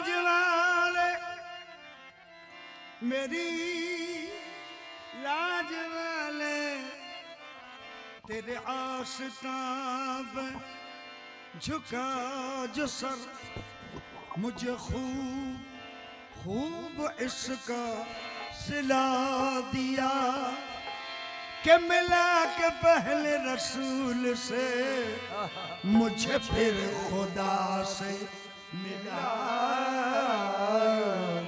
लाज वाले मेरी लाज वाले तेरे आस्ताब झुका जो सर मुझे खूब खूब इसका सिला दिया कि मिला के पहले रसूल से मुझे फिर खुदा से मिला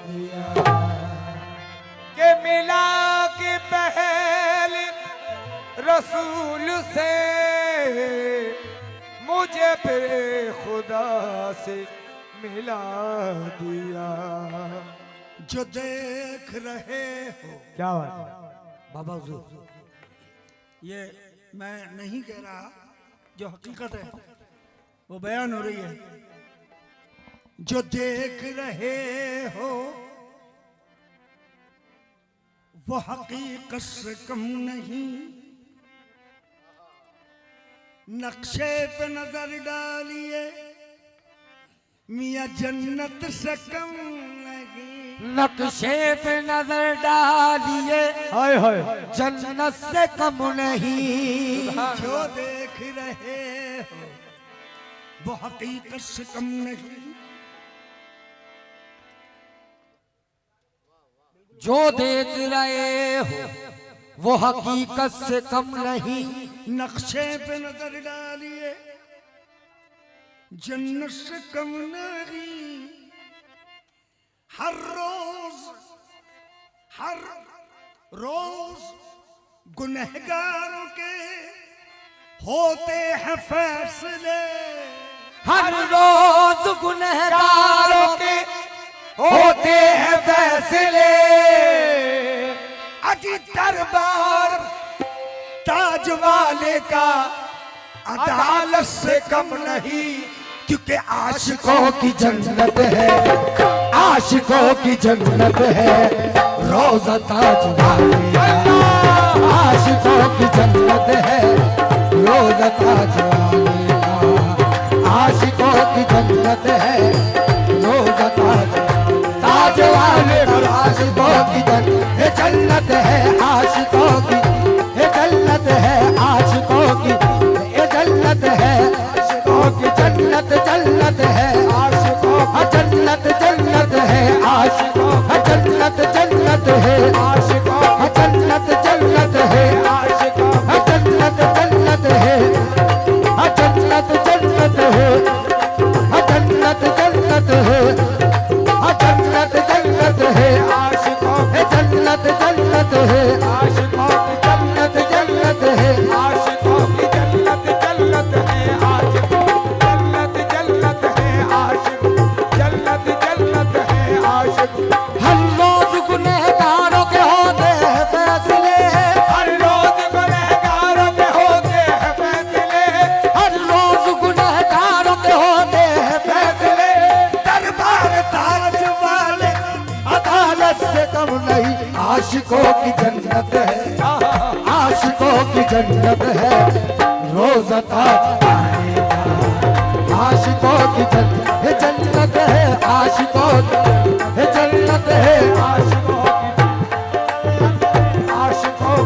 दिया के मिला के पहले रसूल से मुझे फिर खुदा से मिला दिया। जो देख रहे हो क्या बात है बाबा हुजूर, ये मैं नहीं कह रहा, जो हकीकत है वो बयान हो रही है। जो देख रहे हो वो हकीकत से कम नहीं, नक्शे पे नजर डालिए मियां जन्नत से कम नहीं। नक्शे पे नजर डालिए हाय हाय जन्नत से कम नहीं। जो देख रहे हो वो हकीकत से कम नहीं। जो देख रहे हो वो हकीकत से कम नहीं। नक्शे पे नजर डालिए जन्नत से कम नहीं। हर रोज गुनहगारों के होते हैं फैसले। हर रोज गुनहगारों के होते हैं फैसले। अजी दरबार ताज वाले का अदालत से कम नहीं, क्योंकि आशिकों की जन्नत है, आशिकों की जन्नत है रोज़ा ताज वाले का। आशिकों की जन्नत है रोज़ा ताज वाले का। आशिकों की जन्नत है रोज़ा ताज वाले का। आशिकों की जन्नत है, आशिकों की जन्नत है, आशिकों की जन्नत है, आशिकों की जन्नत जन्नत है, आशिकों जन्नत जन्नत है, आशिकों जन्नत जन्नत है, आशिकों जन्नत जन्नत है, आशिकों जन्नत जन्नत है, जन्नत जन्नत है, जन्नत जन्नत है, जन्नत जन्नत है, आशिकों जन्नत जन्नत है, आशिकों की जन्नत जन्नत है, आशिकों की जन्नत जन्नत है, आशिकों जन्नत जन्नत है, आशिक जन्नत जन्नत है, आशिक। हर रोज गुनहगारों के होते हैं फैसले। हर रोज गुनहगारों के होते हैं फैसले। हर रोज गुनहगारों के होते हैं फैसले। दरबार ताज वाले अदालत से कम नहीं। आशिकों की जन्नत है, आशिकों की जन्नत है रोज़ा ताज वाले का। आशिकों की जन्नत है, आशिकों की जन्नत है, आशिकों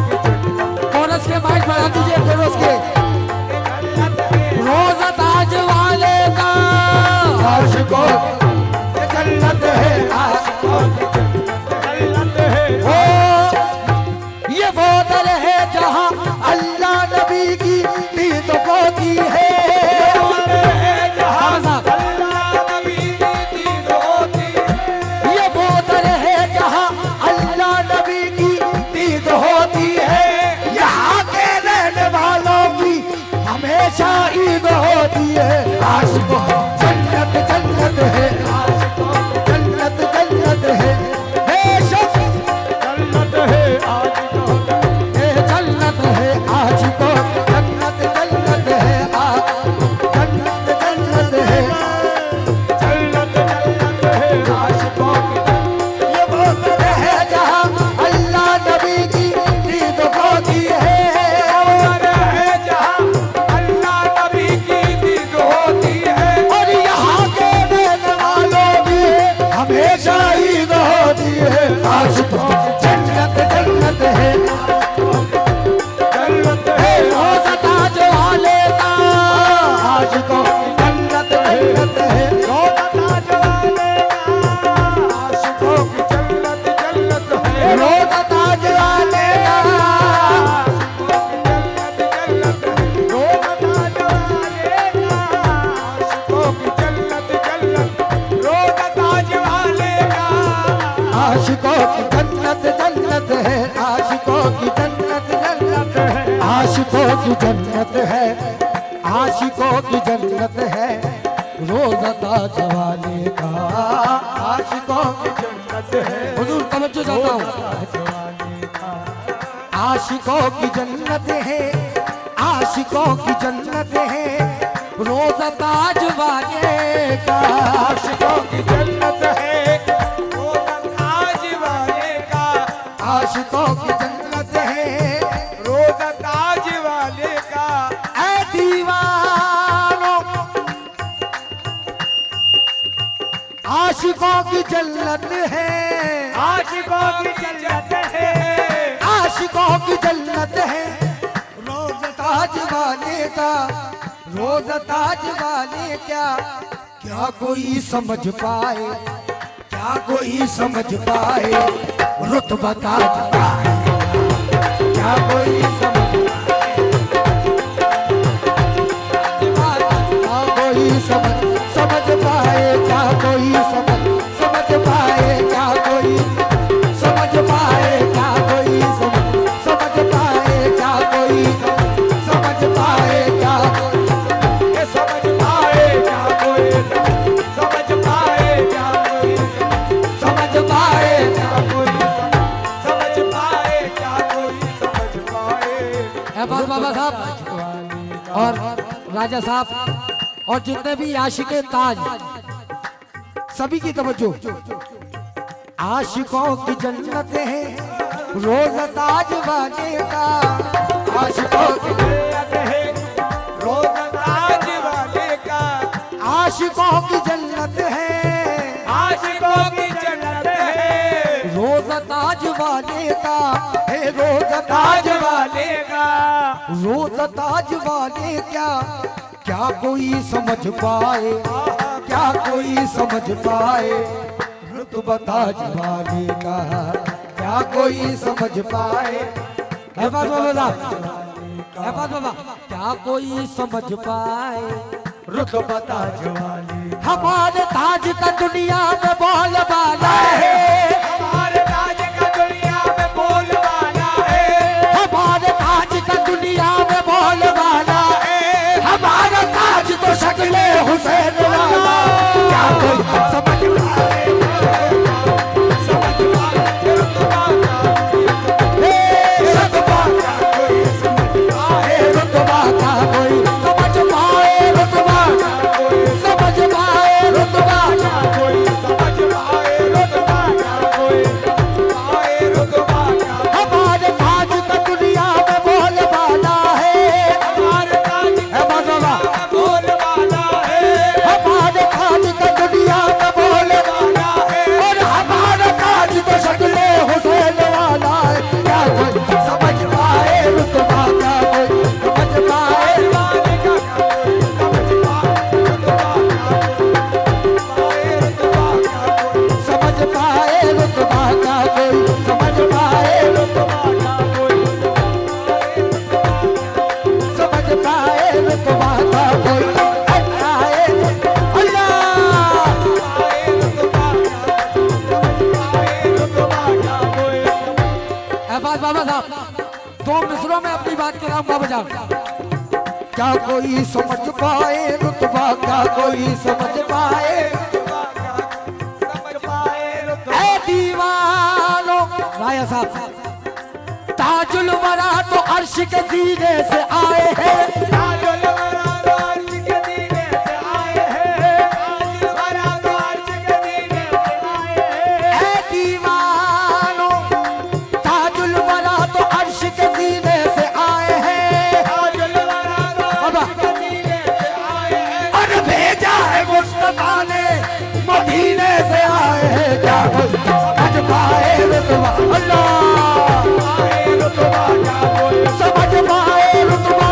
की जन्नत। कोरस के माइक बढ़ा दीजिए, कोरस के। रोज़ा ताज वाले का आशिकों की जन्नत है, आशिकों की जन्नत है। ये वो दर है जहाँ अल्लाह नबी की दीद होती है। ये वो दर है जहाँ अल्लाह नबी की दीद होती है। यहाँ के रहने वालों की हमेशा ईद होती है। आशिकों जन्नत जन्नत है, आशिकों जन्नत जन्नत है, बेशक जन्नत है, आशिकों जन्नत है आशिकों जन्नत जन्नत है, जन्नत जन्नत है, जन्नत जन्नत है, आशिकों की। ये वो दर है जहाँ अल्लाह नबी की दीद होती है। जहाँ अल्लाह नबी की दीद होती है। और यहाँ के रहने वालों की शहीद होती है। आशिकों की जन्नत जन्नत है, जन्नत है रोज़ा ताज वाले का। आशिकों की जन्नत जन्नत है, रोज़ा ताज वाले का। आशिकों की जन्नत जन्नत है रोज़ा ताज वाले का। आशिकों की जन्नत जन्नत है, आशिकों की जन्नत जन्नत है, आशिकों की जन्नत है, आशिकों की जन्नत है, रोज़ा ताज वाले का। आशिकों की जन्नत है, हुजूर तवज्जो चाहता हूँ। आशिकों की जन्नत है, आशिकों की जन्नत है, रोज़ा ताज वाले का। आशिकों की जन्नत है रोज़ा ताज वाले का। आशिकों की जन्नत है, रोज़ा ताज वाले का। ऐ दीवानों आशिकों की जन्नत है, आशिकों की जन्नत है आशिकों की जन्नत है, रोज़ा ताज वाले का। रोज़ा ताज वाले क्या क्या कोई समझ पाए, क्या कोई समझ पाए, रुतबा ताज पाए, क्या कोई समझ पाए, क्या कोई समझ पाए, क्या कोई समझ पाए, क्या कोई समझ पाए, क्या कोई समझ पाए, क्या कोई समझ पाए, क्या ये समझ पाए क्या कोई समझ पाए क्या कोई समझ पाए, क्या कोई समझ पाए क्या कोई समझ पाए। अहबाज बाबा साहब और राजा साहब और जितने भी आशिके ताज, सभी की तवज्जो। आशिकों की जन्नत है, रोज़ा ताज वाले का। आशिकों की जन्नत है रोज़ा ताज वाले का। आशिकों की जन्नत है, आशिकों की जन्नत है रोज़ा ताज वाले का। है रोज़ा ताज ताज वाले का। रोज़ा ताज वाले क्या क्या कोई समझ पाए, क्या कोई समझ पाए, रुतबा ताज वाले का। क्या कोई समझ पाए, अहबाज बाबा साहब, अहबाज बाबा, क्या कोई समझ पाए, रुतबा ताज वाले। हमारे ताज का दुनिया में बोल बाला है, हमारे ताज का दुनिया में बोल वाला है। हमारे ताज का दुनिया में बोल वाला है, हमारा ताज तो शक्ले हुसैन वाला। क्या कोई समझ पाए, समझ पाए रुतबा रुतबा क्या कोई समझ पाए। रुतबा का कोई समझ पाए, रुतबा समझ पाए, रुतबा कोई समझ पाए रुतबा क्या कोई पाए रुतबा क्या। हमारे ताज का दुनिया में बोल वाला है। हमारे ताज का बाबा बोल वाला है। हमारे ताज का दुनिया में बोल वाला है और हमारा ताज तो शक्ले हुसैन वाला है। क्या कोई समझ पाए, रुतबा क्या कोई समझ पाए, वाले का क्या कोई समझ पाए रुतबा क्या कोई समझ पाए, रुतबा क्या कोई समझ पाए, समझ पाए, रुतबा क्या कोई आए। अल्लाह अहबाज बाबा साहब, दो मिसरों में अपनी बात कर रहा हूँ बाबा जान। क्या कोई समझ पाए, रुतबा क्या कोई समझ पाए, ऐ दीवानों। राया साहब, ताजुल वरा तो अर्श के सीने से आए हैं, ऐ दीवानों, ताजुल वरा तो अर्श के सीने से आए हैं। बाबा, और भेजा है मुस्तफा ने मदीने से आए हैं। क्या अल्लाह पाए रुतबा क्या कोई समझ पाए रुतबा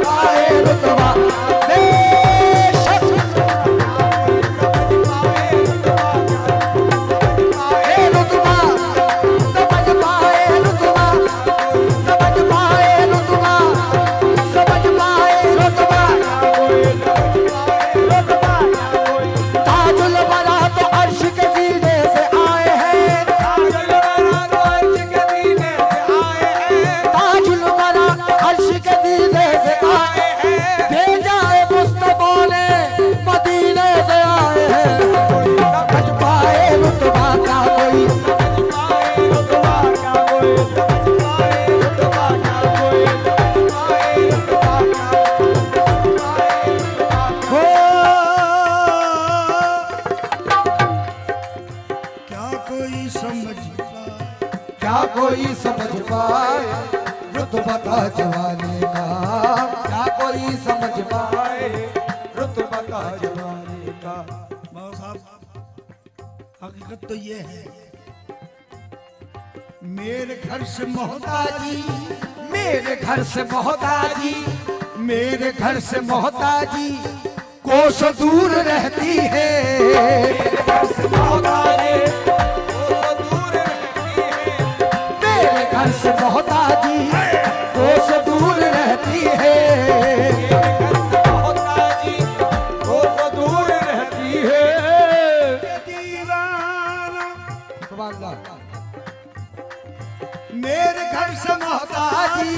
पाए रुतबा बेशक ए रुतबा समझ पाए रुतबा समझ पाए रुतबा समझ पाए रुतबा ताजुल बरा तो अर्श के सीने से आए हैं ताजुल बरा अर्श के सीने से आए हैं भेजा है मुस्तफा ने मदीने से आए हैं समझ पाए रुतबा का कोई हो क्या कोई समझ पाए क्या कोई समझ पाए रुतबा का जवानी का क्या कोई समझ पाए रुतबा का जवानी का बाबा साहब हकीकत तो ये है मेरे घर से मोहताजी मेरे घर से मोहताजी मेरे घर से मोहताजी कोस दूर रहती है मेरे घर से मोहताजी कोस दूर रहती है दीवाना सुभान अल्लाह मेरे घर से मोहताजी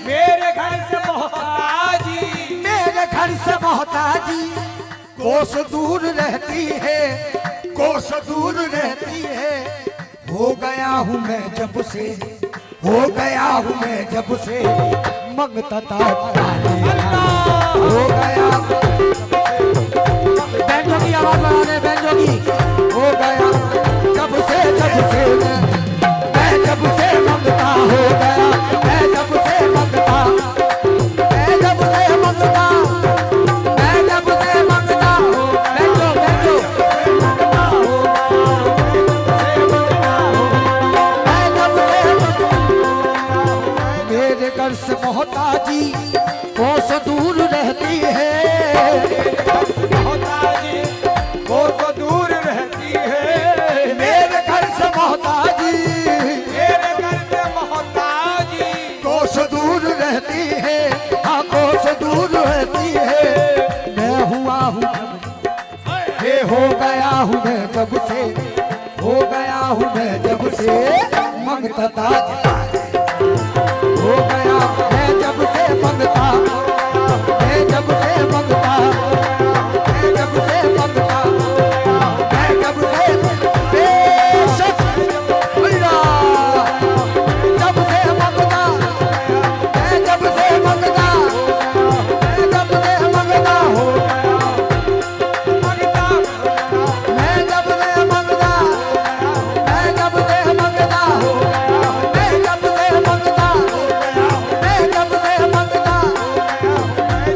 मेरे घर से मोहताजी मेरे घर से मोहताजी कोस दूर रहती है कोस दूर रहती है हो गया हूँ मैं जब से हो गया हूँ मैं जब से मंगता था हो गया बैंजो की आवाज बढ़ा दे बैंजो की हो गया जब से मैं जब से मंगता हो गया मैं जब से मंगता मैं जब से मंगता मैं जब से मंगता हो बैंजो बैंजो मैं जब से मेरे घर से मोहताजी कोस दूर रहती है मेरे घर से मोहताजी कोस दूर रहती है हाँ कोस दूर रहती है मैं हुआ हूँ ये हो गया हूँ मैं जब से हो गया हूँ मैं जब से मंगता था हो गया मैं जब से मंगता मैं जब से मंगता मैं जब से मंगता मैं जब से बेशक अल्लाह जब से मंगता मैं जब से मंगता मैं जब से मंगता हो मैं जब से मंगता मैं जब से मंगता हो मैं जब से मंगता मैं जब से मंगता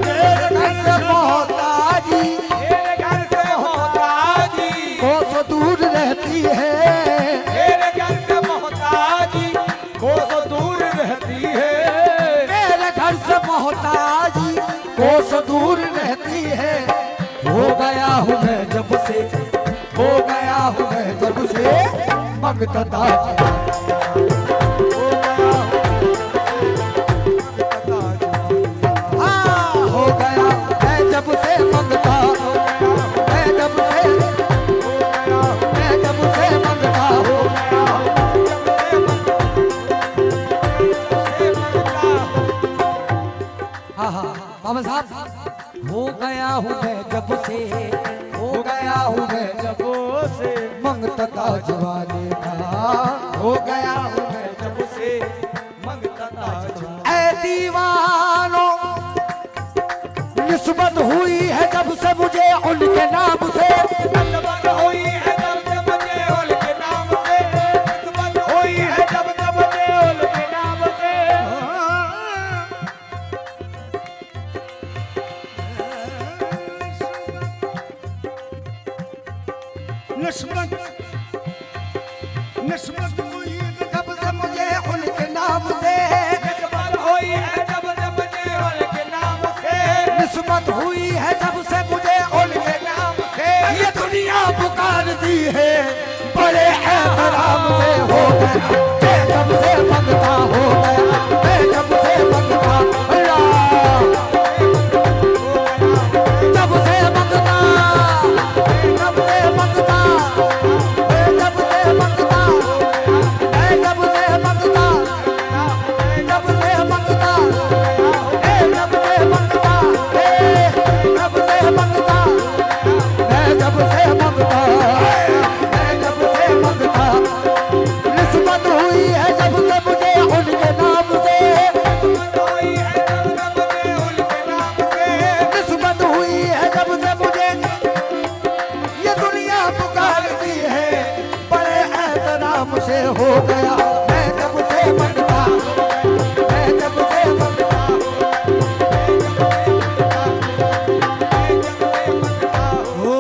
मेरे घर से मोहताजी कोस दूर रहती है मेरे घर से मोहताजी कोस दूर रहती है हो गया हूँ मैं जब से हो गया हूँ मैं जब से मंगता था हो गया मैं जब से मंगता मैं जब से मंगता हो हाँ हाँ बाबा साहब हो गया हूँ मैं जब से हो गया हूँ मैं जब से मंगता था जवानी का हो गया हूँ मैं जब से मंगता था जवानी ऐ दीवानों निस्बत हुई है जब से मुझे उनके नाम से निस्बत हुई जब से मुझे उनके नाम से, निस्बत हुई है जब से मुझे उनके नाम से, निस्बत हुई है जब से मुझे उनके नाम से ये दुनिया पुकारती है, बड़े एहतराम से हो गया, मैं जब से मंगता हो गया, मैं जब से मंगता अल्लाह, जब से मंगता, जब से मंगता, मैं जब से मंगता, मैं जब से मंगता, जब से मंगता, मैं जब से मंगता, जब से मंगता, मैं जब से मंगता, मैं जब से मंगता, निस्बत हुई है जब से मुझे उनके नाम से, निस्बत हुई है जब से मुझे ये दुनिया पुकारती है, बड़े एहतराम से हो गया, मैं जब से मंगता, मैं जब से मंगता, हो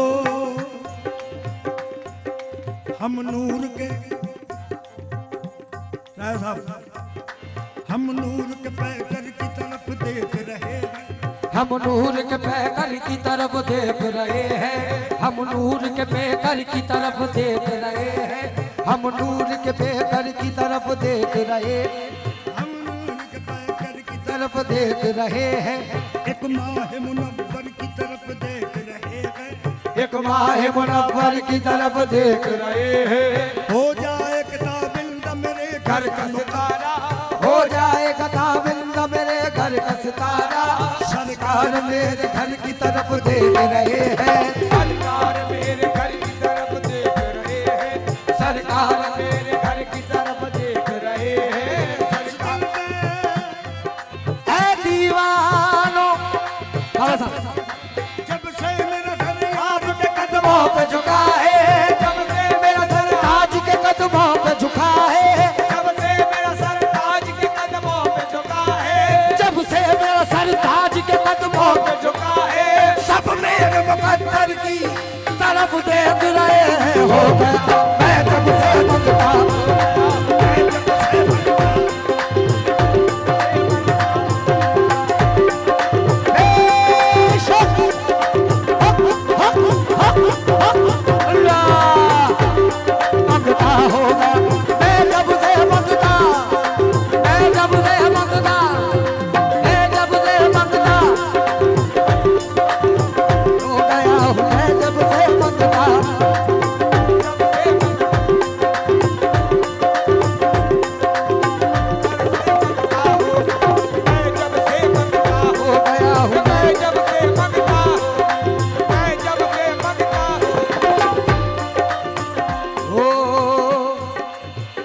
हम नूर के राय साहब, हम नूर के पैकर की तरफ देख रहे हैं, हम नूर के पैकर की तरफ देख रहे हैं, हम नूर के पैकर की तरफ देख रहे हैं, हम नूर के पैकर की तरफ देख रहे, हम नूर के पैकर की तरफ देख रहे हैं, एक माह मुनव्वर की तरफ देख रहे हैं, एक माह मुनव्वर की तरफ देख रहे हैं, हो जाए किताबिंदा मेरे घर का सितारा, हो जाएगा ताबिंदा मेरे घर का सितारा, सरकार मेरे घर की तरफ देख रहे हैं, सरकार मेरे घर की तरफ देख रहे हैं, सरकार मेरे घर की तरफ देख रहे हैं, सरकार है दीवानों, जब से मेरा सर आपके कदमों पे झुका है, जब से मेरा सर ताज के कदमों पे झुका है, जब से मेरा सर ताज के कदमों पे झुका है, जब से मेरा सर ताज के कदमों पे झुका है, सब मेरे मुकद्दर की तरफ देख रहे हैं, हो गया मैं जब से मंगता, मैं जब से मंगता, बेशक, हक, हक, हक, हक, अल्लाह, मंगता हो गया, मैं जब से मंगता, मैं जब से मंगता, मैं जब से मंगता, हो गया हूँ मैं जब से मंगता, मैं जब से मंगता हूँ, हो गया हूँ मैं मैं जब से मंगता हूँ, मैं जब से मंगता हूँ, हो,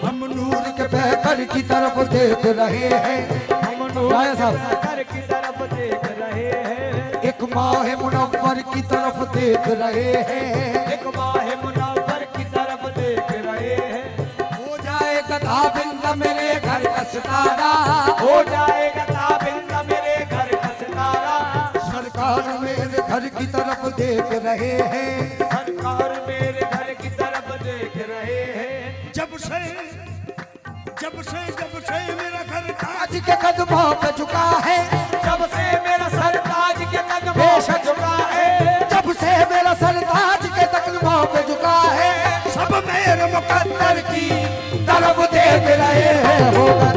हम नूर के बहकर की तरफ देख रहे हैं, हम नूर राय साहब, घर की तरफ देख रहे हैं, एक माह मुनव्वर की तरफ देख रहे हैं, एक माह मुनव्वर की तरफ देख रहे हैं, हो जाएगा ताबिंदा मेरे घर का सितारा, हो जाएगा ताबिंदा मेरे घर का सितारा, सरकार मेरे घर की तरफ देख रहे हैं, सरकार मेरे घर की तरफ देख रहे हैं, जब से मेरा घर ताज के कदमों पे झुका है, जब से मेरा सर ताज के कदमों पे बेशक झुका है, जब से मेरा सर ताज के कदमों पे झुका है, सब मेरे मुकद्दर की तरफ देख रहे हैं, हो गया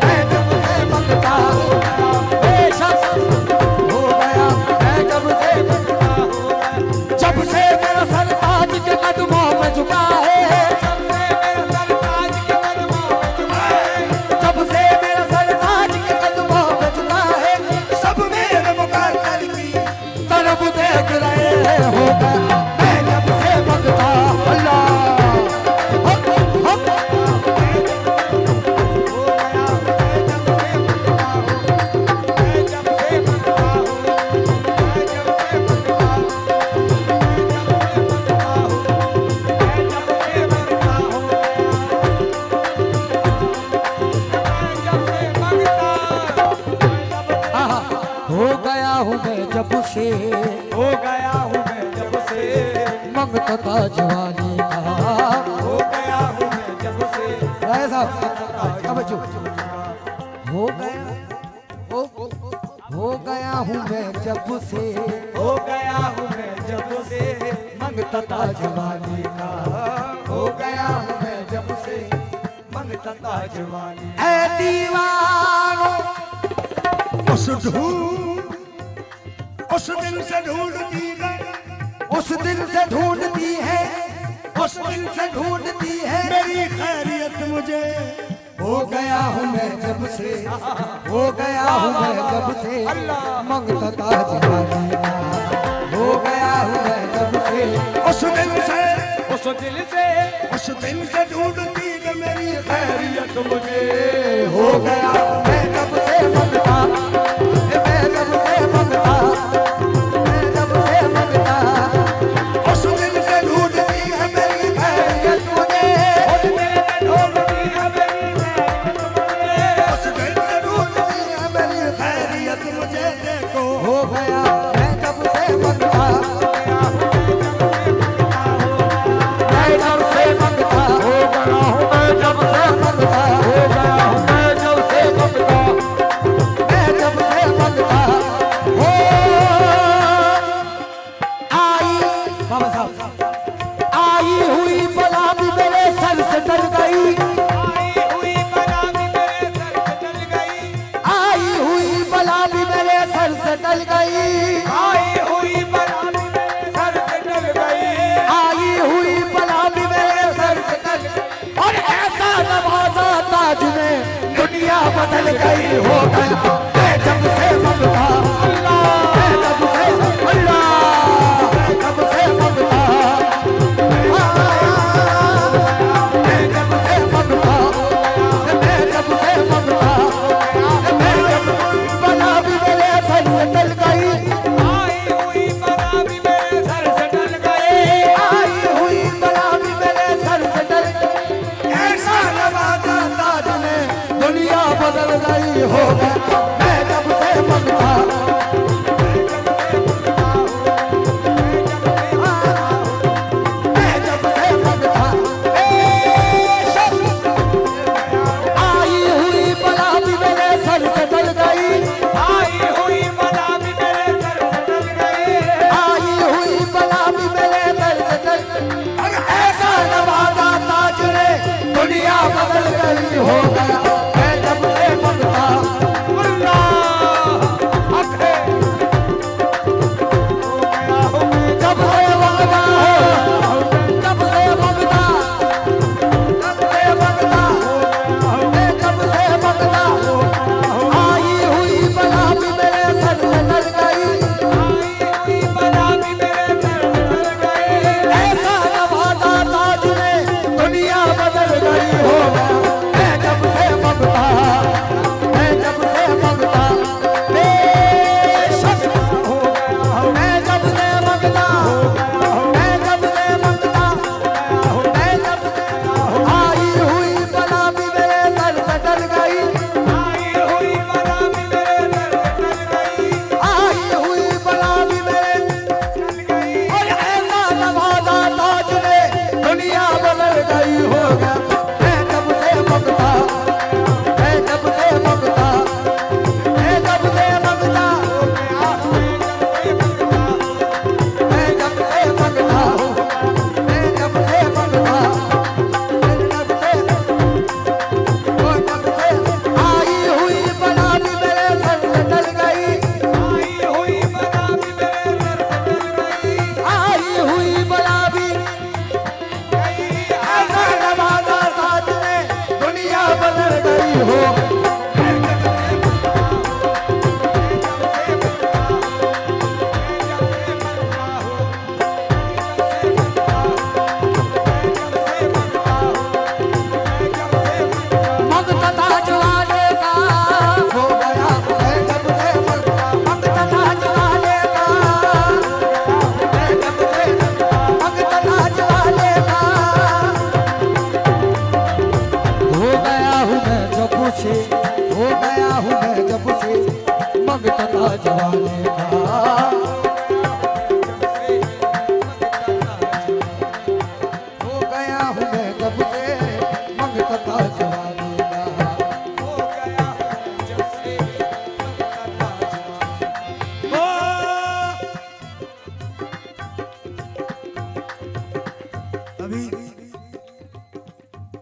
मैं जब से मंगता, बेशक हो गया मैं जब से मंगता, जब से मेरा सर ताज के कदमों पे झुका है, जब से मेरा सर ताज के कदमों पे झुका है, जब से मेरा सर ताज के कदमों पे झुका है, सब मेरे मुकद्दर की तरफ देख रहे हैं, हो गया मैं जब से मंगता, अल्लाह, हक, हक, से हो गया हूँ मैं जब से, मंगता था जवानी का, हो गया हूँ मैं जब से, हो गया हो गया हूँ मैं जब से, हो गया हूँ मैं जब से मंगता था जवानी का, हो गया हूँ मैं जब से मंगता था जवानी। ऐ दीवानो उस दिन से ढूंढती है, उस दिन से ढूंढती है, उस दिन से ढूंढती है मेरी खैरियत मुझे। हो गया हूँ मैं जब से, हो गया हूँ मैं जब से मंगता था जवानी का, हो गया हूँ मैं जब से उस दिन से ढूंढती है मेरी खैरियत मुझे। हो गया मैं जब से मंगता, मैं जब से मंगता, मैं जब से मंगता, उस दिन से ढूंढती है मेरी खैरियत मुझे। उस दिन से ढूंढती है मेरी खैरियत मुझे। देखो हो गया मैं जब से मंगता, मैं जब से मंगता, हो गया हूँ मैं जब से मंगता, हो गया हूँ मैं जब से मंगता, मैं जब से मंगता। हो आई बाबा साहब, आई हुई बला भी मेरे सर से टल गई, आई हुई बला भी मेरे सर से टल गई, आई हुई बला भी मेरे सर से टल गई, आई हुई बला भी मेरे सर से टल गई, आई हुई बला भी मेरे सर से टल गई। और ऐसा नवाजा ताज में दुनिया बदल गई। हो गया मैं जब से मंगता, मैं जब से अल्लाह, मैं जब से मंगता, मैं जब से मंगता, मैं जब से मंगता, मैं जब बला भी मेरे सर से टल गई, आई हुई बला भी मेरे सर से टल गई, आई हुई बला भी मेरे सर से टल गई। ऐसा नवाजा ताज में दुनिया बदल गई। हो गया मैं जब से मंगता, मैं जब से मंगता, आई हुई बला भी मेरे सर से टल गई, आई हुई बला भी मेरे सर से टल गई, आई हुई बला भी मेरे सर से टल गई। और ऐसा नवाजा ताज ने दुनिया बदल गई। हो गया मैं जब से मंगता, जब से मंगता, जब से मंगता, जब से मंगता, मैं जब से मंगता, आई हुई बला भी मेरे सर से टल गई, आई हुई बला भी मेरे सर से टल गई, ऐसा नवाजा ताज ने दुनिया बदल गई। हो गया मैं जब से मंगता, मैं जब से मंगता, बेशक हो गया हूँ मैं जब से मंगता, मैं जब से मंगता, मैं जब से आई हुई बला भी मेरे सर से टल गई, आई हुई बला भी मेरे सर से टल गई, आई हुई बला भी मेरे टल गई, और ऐसा नवाजा ताज ने दुनिया बदल गई। हो गया मैं जब से मंगता, मैं जब से मंगता, मैं जब से मंगता, मैं जब से मंगता, मैं जब से मंगता, मैं जब से, वो जब से आई हुई बला भी मेरे सर से टल गई, आई हुई बला भी मेरे सर से टल गई, आई हुई बला भी गई, ऐसा नवाजा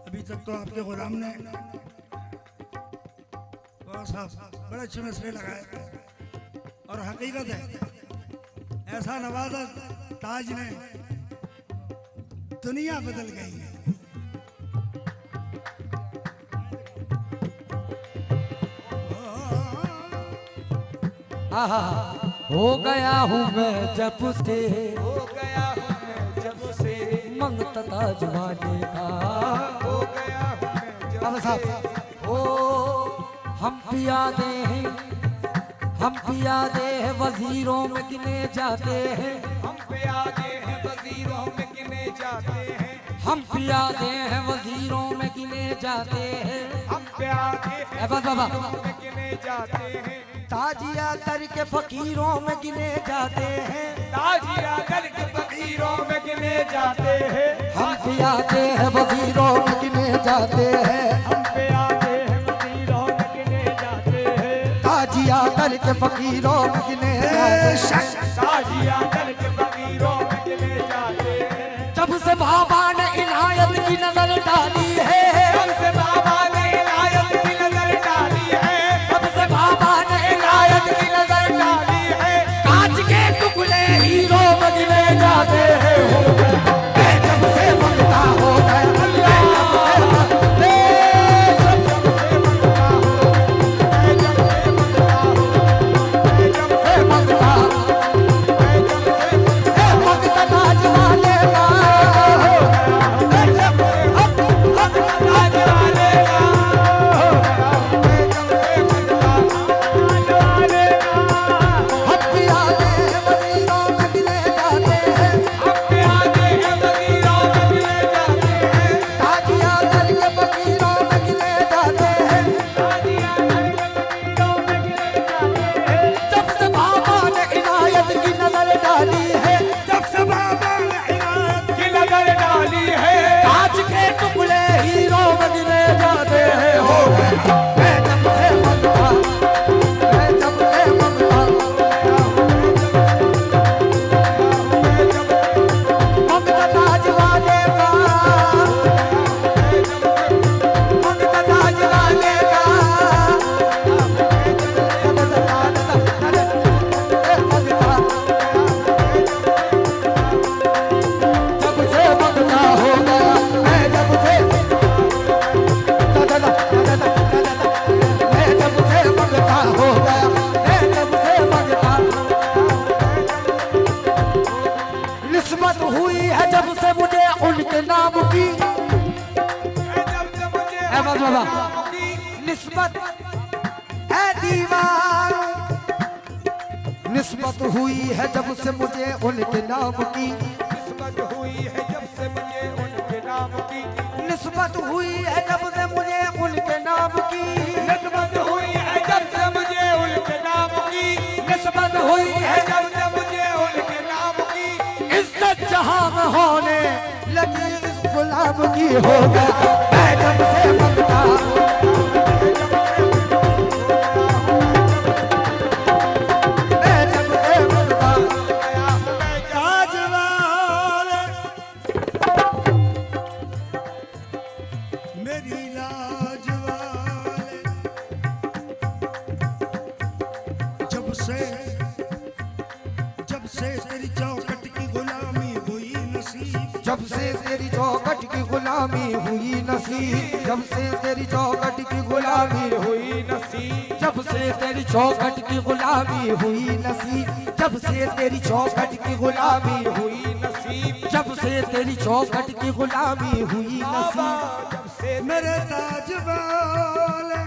अभी तक तो आपके गुलाम ने साहब बड़े अच्छे मसले लगाए और हकीकत है ऐसा नवाजा ताज ने दुनिया बदल गई है। आहा, हो गया हूँ मैं जब से, हो गया हूँ मैं जब से, मंगता ताज वाले का। हो गया हूँ मैं जब बाबा साहब, ओ हम पियादे हैं, हम पियादे हैं वजीरों में गिने जाते हैं, हम पे आगे हैं वजीरों में गिने जाते हैं, हम पियादे हैं वजीरों में गिने जाते हैं। हम पे आगे हैं बस बाबा, वजीरों में गिने जाते हैं, ताजिया दर के फकीरों में गिने जाते हैं, ताजिया दर के फकीरों में गिने जाते हैं, हम पियादे हैं वजीरों में गिने जाते हैं, हम पे आगे हैं वजीरों में गिने जाते हैं, ताजिया दर के फकीरों में गिने जाते हैं। ताजिया दर के फकीरों में गिने जाते हैं। जब से बाबा ने इनायत की नजर डाली है, जब से बाबा ने इनायत की नजर डाली है, जब से बाबा ने इनायत की नजर डाली है, कांच के टुकड़े हीरो में गिने जाते हैं। मैं जब से मंगता हो गया, निस्बत है दीवारों, निस्बत हुई है जब से मुझे उनके नाम की, निस्बत हुई है जब से मुझे उनके नाम की, निस्बत हुई है जब से मुझे उनके नाम की, निस्बत हुई है जब से मुझे उनके नाम की, निस्बत हुई है जब से मुझे उनके नाम की, इज्जत जहां में होने लगी इस गुलाम की। हो गया मैं जब से मंगता, जब से तेरी चौखट की गुलामी हुई नसीब, जब से तेरी चौखट की गुलामी हुई नसीब, जब से तेरी चौखट की गुलामी हुई नसीब, जब से तेरी चौखट की गुलामी हुई नसीब, जब से तेरी चौखट की गुलामी हुई नसीब, जब से तेरी चौखट की गुलामी हुई नसीब, जब से मेरे ताज वाले,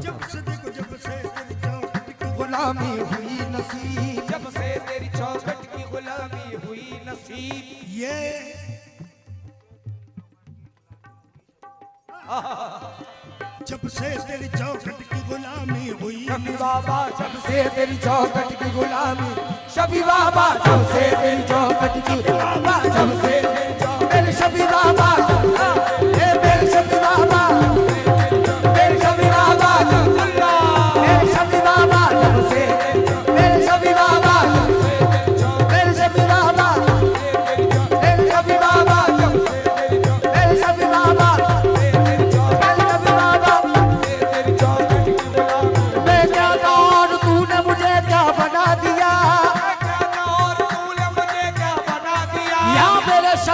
जब से देखो जब से तेरी चौखट की गुलामी हुई नसीब, जब से तेरी चौखट की गुलामी हुई नसीब, ये जब से तेरी चौखट की गुलामी हुई, शफी बाबा जब से तेरी चौखट की गुलामी, शफी बाबा जब से तेरी चौखट की बाबा, जब से तेरी चौखट, मेरे शफी बाबा, ए मेरे शफी बाबा, मेरे शफी बाबा, मेरे शफी बाबा, जब से मेरे शफी बाबा, मेरे शफी बाबा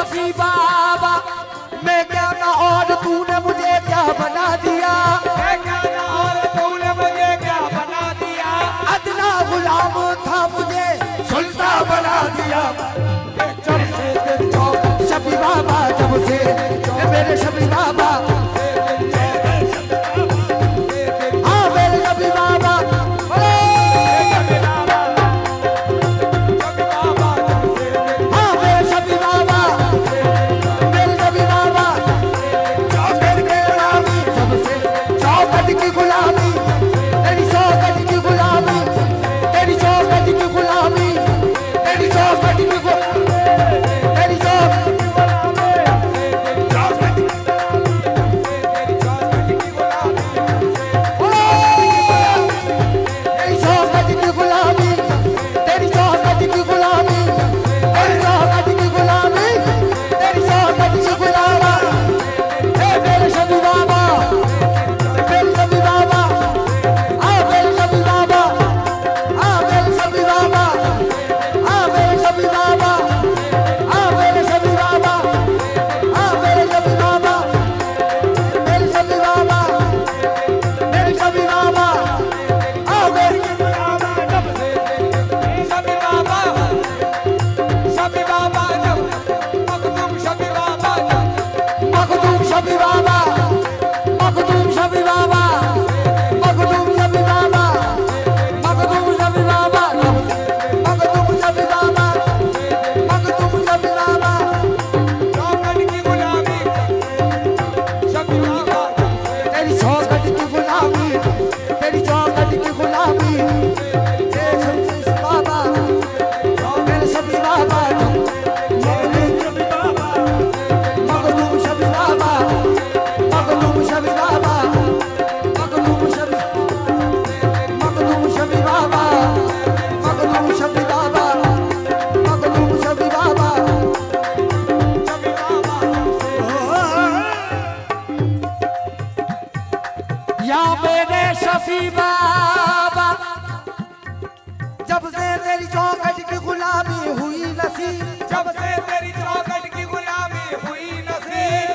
शफी बाबा मैं क्या ना और तूने मुझे क्या बना दिया मैं क्या ना और तूने मुझे क्या बना दिया अदना गुलाम था मुझे सुल्तान बना दिया जब से तेरी चौखट शफी बाबा जब से मेरे शफी बाबा हाँ मेरे शफी बाबा हाँ मेरे शफी बाबा मेरे शफी बाबा चौखट की गुलामी जब से चौखट की गुलामी तेरी चौखट की गुलामी तेरी चौखट की गुलामी तेरी चौखट की तेरी चौखट तेरी चौखट की गुलामी तेरी चौखट की गुलामी तेरी चौखट की गुलामी तेरी चौखट की गुलामी हे मेरे शफी बाबा मेरे शफी बाबा आ मेरे शफी बाबा आ मेरे शफी बाबा आ मेरे शफी बाबा आ मेरे शफी बाबा आ मेरे शफी बाबा मेरे शफी बाबा मेरे शफी बाबा आ मेरे शफी बाबा शफी बाबा जब मखदूम शफी बाबा जब मखदूम शफी बाबा मखदूम शफी बाबा मखदूम शफी बाबा मखदूम शफी बाबा मखदूम शफी बाबा मखदूम शफी बाबा चौखट की गुलामी शफी बाबा तेरी चौखट की गुलामी तेरी चौखट की गुलामी तेरे शफी बाबा मेरे शफी बाबा मखदूम शफी बाबा मखदूम शफी बाबा मखदूम शफी मखदूम शफी बाबा मखदूम शफी बाबा मखदूम शफी बाबा शफी बाबा या मेरे शफी बाबा जब से तेरी चौखट की गुलामी हुई नसीब जब से तेरी चौखट की गुलामी हुई नसीब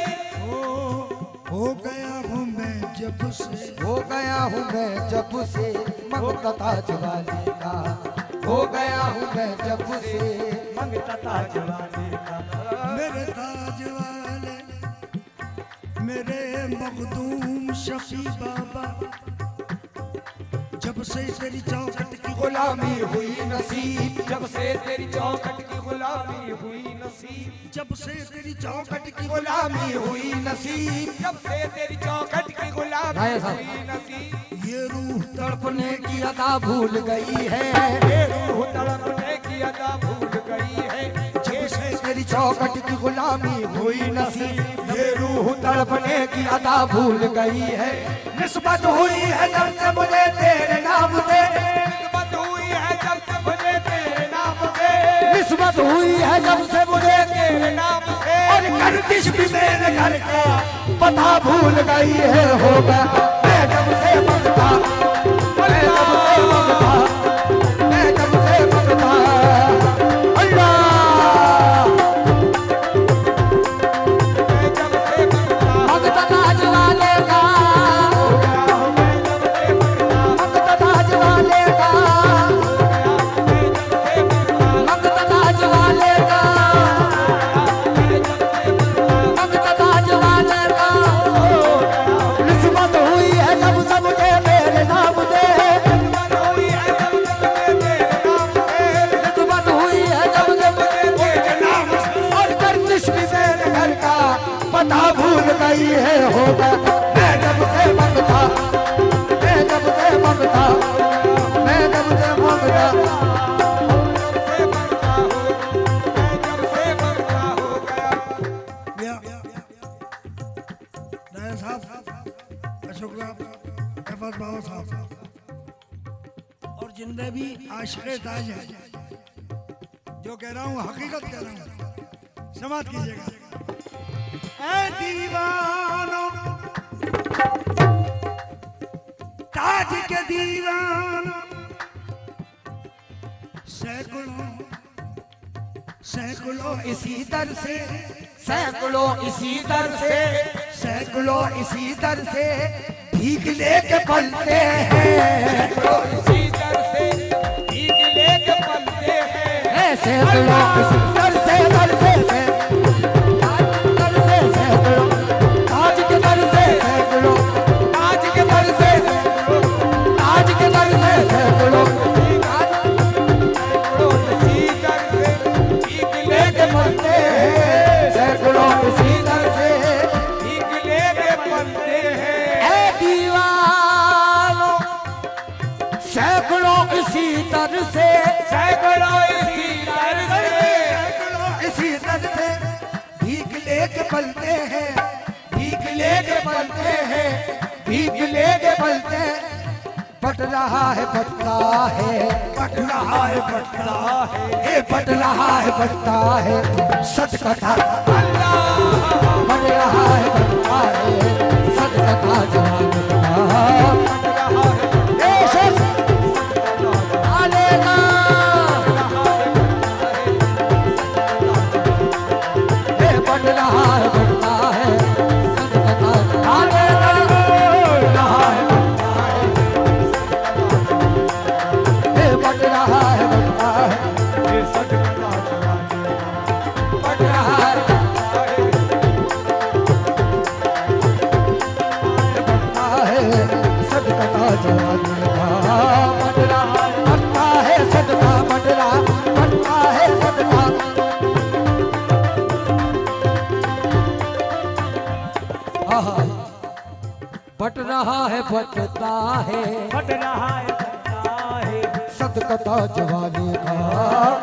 हो गया हूँ मैं जब से हो गया हूँ मैं जब से मंगता ताज वाले का हो गया हूँ मैं जब से मंगता ताज वाले का मेरे ताज वाले मेरे मखदूम शफी बाबा जब से तेरी चौखट की गुलामी हुई नसीब जब से तेरी चौखट की गुलामी हुई नसीब जब से तेरी चौखट की गुलामी हुई नसीब जब से तेरी चौखट की गुलामी राय साहब। हुई नसीब ये रूह तड़पने की अदा भूल गई है ये रूह तड़पने की अदा भूल गई है जब से तेरी चौखट की गुलामी हुई नसीब ये रूह तड़पने की अदा भूल गई है निस्बत हुई है जब से मुझे तेरे नाम से निस्बत हुई है जब से मुझे तेरे नाम से निस्बत हुई है जब से मुझे तेरे नाम से और गर्दिश भी मेरे घर का पता भूल गई है होगा मैं जब से मंगता मैं जब से मंगता मैं जब से मंगता अल्लाह मैं जब से मंगता मंगता ताज वाले का मंगता ताज वाले का मंगता ताज वाले का मंगता ताज वाले का निस्बत हुई है जब से मुझे मेरे नाम से हुई है जब से तेरे नाम से निस्बत हुई है जब से मुझे तेरे नाम से और गर्दिश भी मेरे घर का पता भूल गई है होगा मैं जब से मंगता मैं जब से मंगता मैं जब से मंगता से मंगता हो मैं जब से मंगता हो गया नायर साहब अशोक साहब एफत बाबा साहब और जिंदे भी आशिक़े ताज है जो कह रहा हूँ हकीकत कह रहा हूँ समाप्त कीजिएगा ऐ दीवानों ताज के दीवानों सैकड़ों सैकड़ों इसी दर से, सैकड़ों इसी दर से, सैकड़ों इसी दर से भीख लेके पलते हैं। तो इसी दर से भीख लेके पलते हैं। सैकड़ों इसी दर से, दर से, सैकड़ों ताज के दर से, सैकड़ों ताज के दर से, ताज के दर से, सैकड़ों इसी दर से भीख लेके लेके पलते हैं। सैकड़ों इसी दर से भीख लेके पलते हैं। ऐ दीवानों, सैकड़ों इसी दर से, सैकड़ों इसी दर से सैकड़ों इसी दर से भीख लेके पलते हैं, भीख लेके पलते हैं, भीख लेके पलते हैं। बट रहा है, बटता है, बट रहा है, बटता है, ये बट रहा है, बटता है, सच कथा बट रहा है, बटता है, सच कथा जवान ए सच आलेगा, ये बट रहा है, बटता है, सच कथा आलेगा, रहा है, ये बट रहा है, बटता है, ये सच कथा बट रहा है, बटता है, सच कथा जवान बट रहा है, बटता है, सदका बट रहा, बटता है, सदका। आहा, बट रहा है, बटता है, बट रहा है, बटता है, सदकता जवानी का,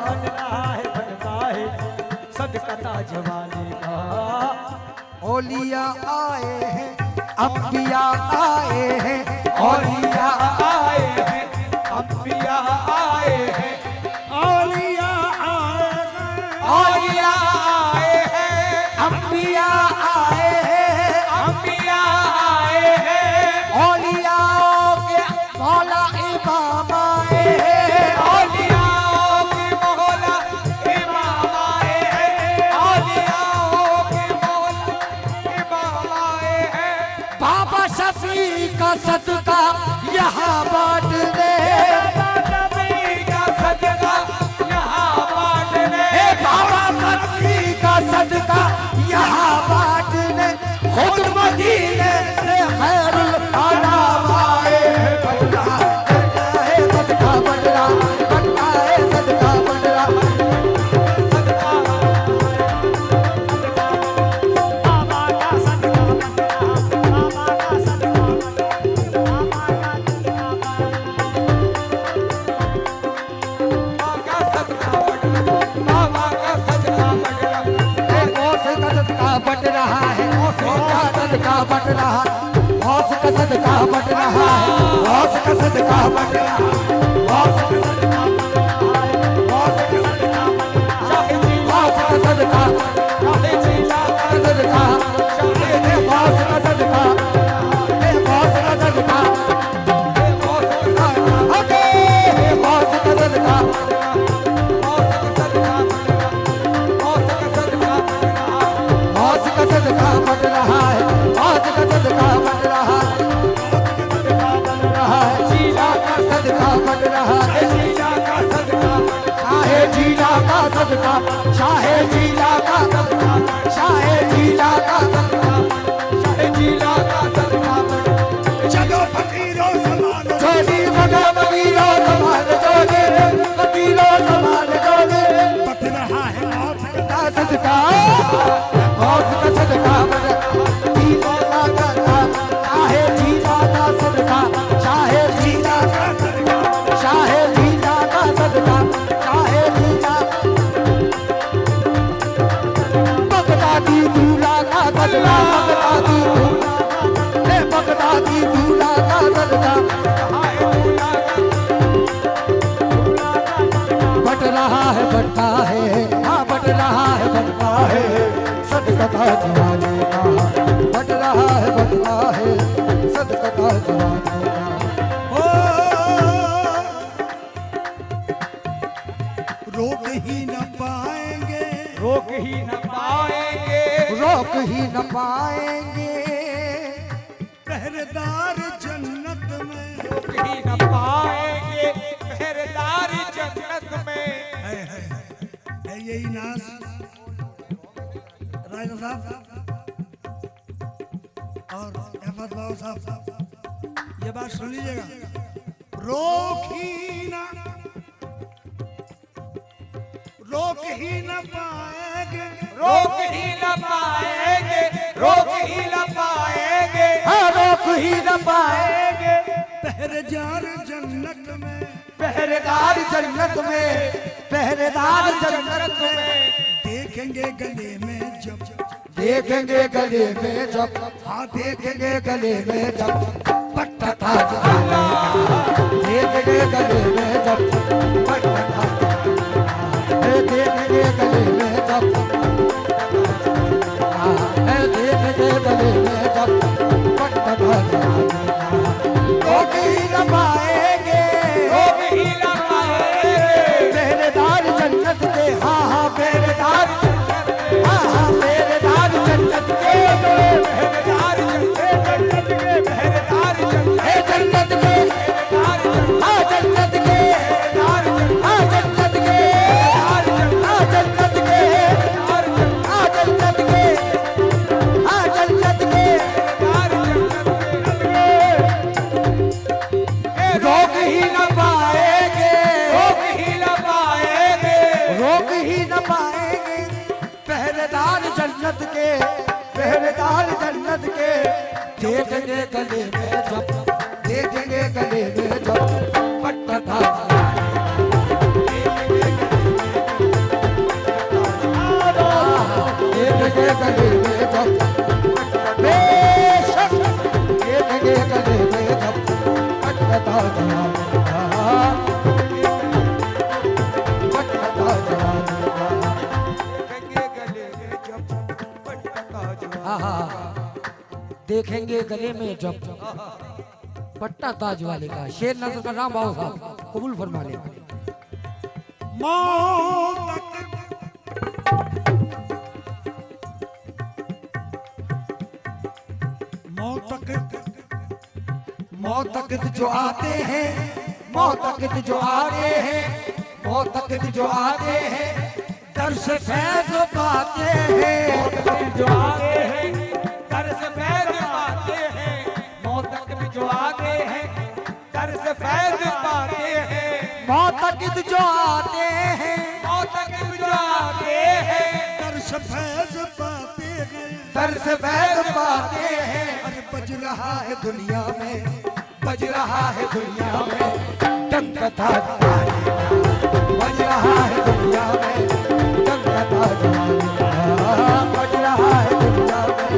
बट रहा है, बटता है, सच कथा जवानी का। औलिया आए हैं, अंबिया आए हैं, औलिया आए हैं, अंबिया आए हैं, औलिया आए हैं, औलिया आए हैं, अंबिया आए हैं, अंबिया आए हैं, औलियाओं के मौला इमाम आए हैं, औलियाओं की मौला इमाम आए हैं, औलियाओं की मौला इमाम आए हैं। बाबा शफी का सदका यहाँ बांट दे, नबी का सदका यहाँ बांटने, हे बाबा शफी का सदका यहाँ बांट दे, खुद मदीने से खैरुल आनाम आए हैं। बट रहा है, सदका बट रहा, बटता है, सदका बट रहा, बाबा का सदका बाबा का सदका बाबा का सदका बाबा का सदका बट रहा है, गौस का सदका बट रहा, गौस का सदका बट रहा है, गौस का सदका बट रहा, गौस का सदका बट रहा है, गौस का सदका बट रहा, गौस का सदका, का सदका, ए गौस का सदका, ए गौस का सदका, ओके, ए गौस का सदका, गौस का सदका बट रहा है, गौस का सदका बट रहा है, जीजा का सदका बट रहा है, शाहे जीजा का सदका, शाहे जीजा का सदका, शाहे जीजा का सदका, चलो फकीरों समान जोड़ी बगा वकीलों समान जोड़े, वकीलों समान जोड़े, बट रहा है मौत का सदका, गौस का सदका बट जीजा का सदका, शाहे जीजा का सदका, शाहे जीजा का सदका, शाहे जीजा का सदका, शाहे जीजा, बगदादी दूल्हा का सदका, बगदादी दूल्हा, हे बगदादी दूल्हा का सदका, बट रहा है, बटता है, हाँ बट रहा है, बटता है, सदकता जवानी का, बट रहा है, बटता है, सदकता जवानी का। ओ, रोक ही न पाएंगे रोक ही न पाएंगे, रोक ही न पाएंगे। पहरेदार जन्नत में, रोक ही न पाएंगे पहरेदार जन्नत में। है यही नाज राजा साहब और अहमद बाबू साहब, ये बात सुन लीजिएगा। रोक ही न पाएंगे, रोक ही न पाएंगे, रोक ही न पाएंगे, हाँ रोक ही न पाएंगे। पहरेदार जन्नत में, पहरेदार जन्नत में, पहरेदार जन्नत में। देखेंगे गले में जब, देखेंगे गले में जब, हाँ देखेंगे गले में जब पट्टा ताज वाले का। देखेंगे गले में जब पट्टा ताज, देखेंगे गले में जब, देखेंगे गले में जब पट्टा ताज वाले का। रोक ही न पाएंगे, रोक ही न पाएंगे पहरेदार जन्नत के, हाँ हाँ पहरेदार, हाँ हाँ पहरेदार जन्नत के, पहरेदार जन्नत के, पहरेदार जन्नत के, हाँ जन्नत के, हाँ जन्नत के, हाँ जन्नत के, हाँ जन्नत के, हाँ जन्नत के। रोक ही न पाएंगे, रोक ही न पाएंगे, रोक ही न पाएंगे पहरेदार जन्नत के, पहरेदार जन्नत के। देखेंगे गले में जब, देखेंगे गले में जब पट्टा ताज वाले का। देखेंगे गले में जब, बेशक देखेंगे गले में जब पट्टा ताज वाले का, पट्टा ताज वाले का। हाँ देखेंगे गले में जब पट्टा ताज वाले का। शेर नजर का नाम बाबू साहब कबूल फरमा ले। मौतकद जो आते हैं, मौतकद जो आते हैं, मौतकद जो आते हैं, दर से फैज पाते हैं। जो आगे हैं दर्स फैज पाते हैं, मौतकद जो आगे हैं दर्स फैज पाते हैं, मौतकद जो आते हैं, मौतकद जो आगे हैं दर्श फैज पाते हैं, दर से फैज पाते हैं। अरे बज रहा है दुनिया में, बज रहा है दुनिया में डंक ताज वाले का। बज रहा है दुनिया में डंक ताज वाले का। बज रहा है दुनिया में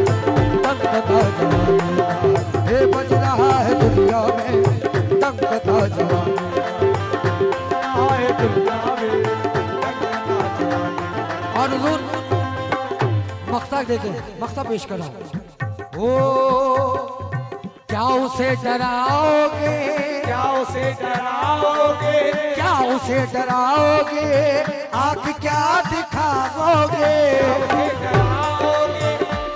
डंक ताज वाले का। हे बज रहा है दुनिया में डंक ताज वाले का। आए दुनिया में ताज वाले। और हुजूर मक्ता देखे, मक्ता पेश करो। ओ क्या उसे डराओगे, क्या उसे डराओगे, क्या उसे डराओगे, आँख क्या दिखाओगे, उसे डराओगे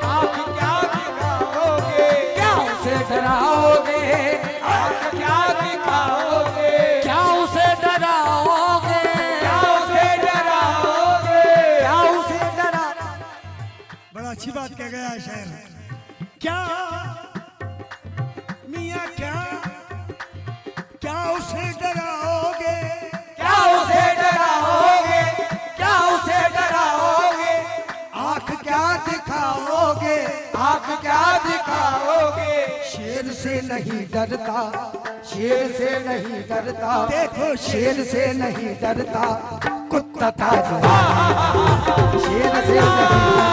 आप क्या दिखाओगे, क्या उसे डराओगे, आप क्या दिखाओगे, क्या उसे डराओगे, क्या उसे डराओगे, क्या उसे डरा। बड़ा अच्छी बात कह गया है शायर। क्या मियाँ क्या उसे डराओगे, क्या उसे डराओगे, क्या उसे डराओगे, आँख क्या दिखाओगे, आँख क्या दिखाओगे। शेर से नहीं डरता, शेर से नहीं डरता, देखो शेर से नहीं डरता कुत्ता ताज वाला। शेर से नहीं डरता,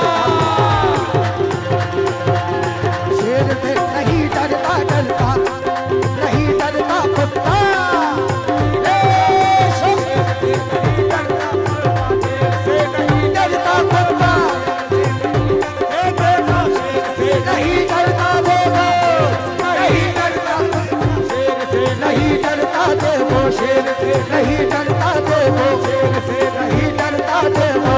शेर से नहीं डरता, डरता नहीं डरता कुत्ता। नहीं डरता कुत्ता, नहीं डरता देखो, नहीं डरता, नहीं डरता देखो, शेर से नहीं डरता देखो, शेर से नहीं डरता देखो।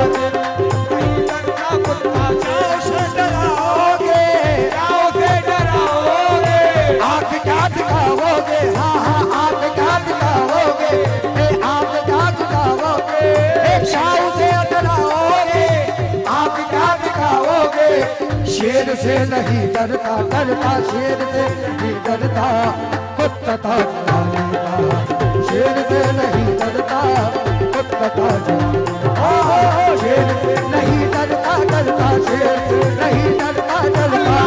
शेर से नहीं डरता, डरता शेर से नहीं डरता, कुत्ता जवानी का। शेर से नहीं डरता, कुत्ता जवानी का। शेर से नहीं डरता, डरता शेर से नहीं डरता, डरता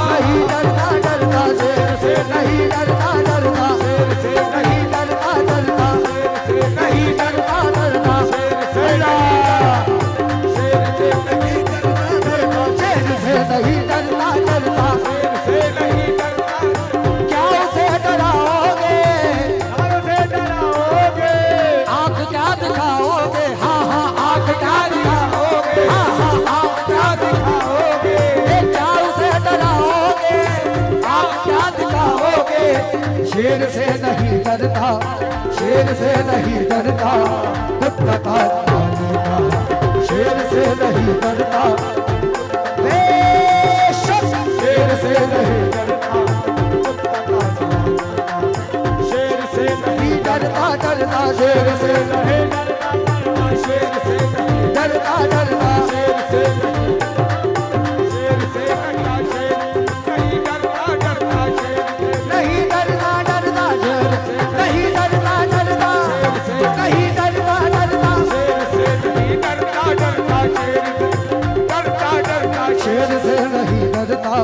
नहीं डरता, डरता शेर से नहीं डरता, डरता शेर से नहीं डरता, डरता शेर से नहीं डरता, डरता शेर से नहीं डरता, शेर से नहीं डरता, डरता शेर से नहीं डरता। क्या उसे डराओगे, उसे डराओगे, आँख क्या दिखाओगे, हाँ हाँ आँख क्या दिखाओगे, हाँ हाँ आँख क्या दिखाओगे। क्या उसे डराओगे, आँख क्या दिखाओगे। शेर से नहीं डरता, शेर से नहीं डरता, कुत्ता जवानी का। शेर से नहीं डरता, बेशक शेर से नहीं डरता, कुत्ता जवानी का। शेर से नहीं डरता, डरता शेर से नहीं डरता, शेर से नहीं डरता, डरता शेर से नहीं, शेर से डरता, शेर नहीं डरता, डरता शेर से नहीं डरता, डरता शेर से नहीं डरता, डरता शेर से नहीं डरता, डरता शेर से नहीं डरता, डरता शेर से डरता, डरता शेर से नहीं डरता,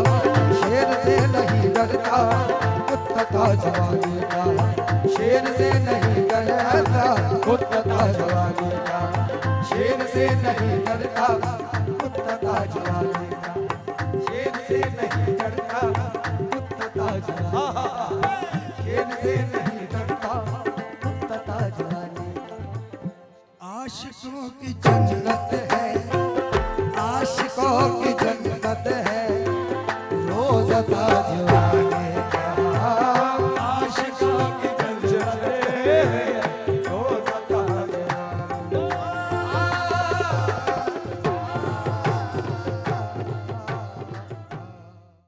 शेर से नहीं डरता, कुत्ता जवानी का। शेर से नहीं डरता, कुत्ता जवानी का। शेर से नहीं डरता, कुत्ता जवानी का। शेर से नहीं डरता, कुत्ता जवानी का। शेर से नहीं डरता, कुत्ता जवानी का। आशिकों की जन्नत है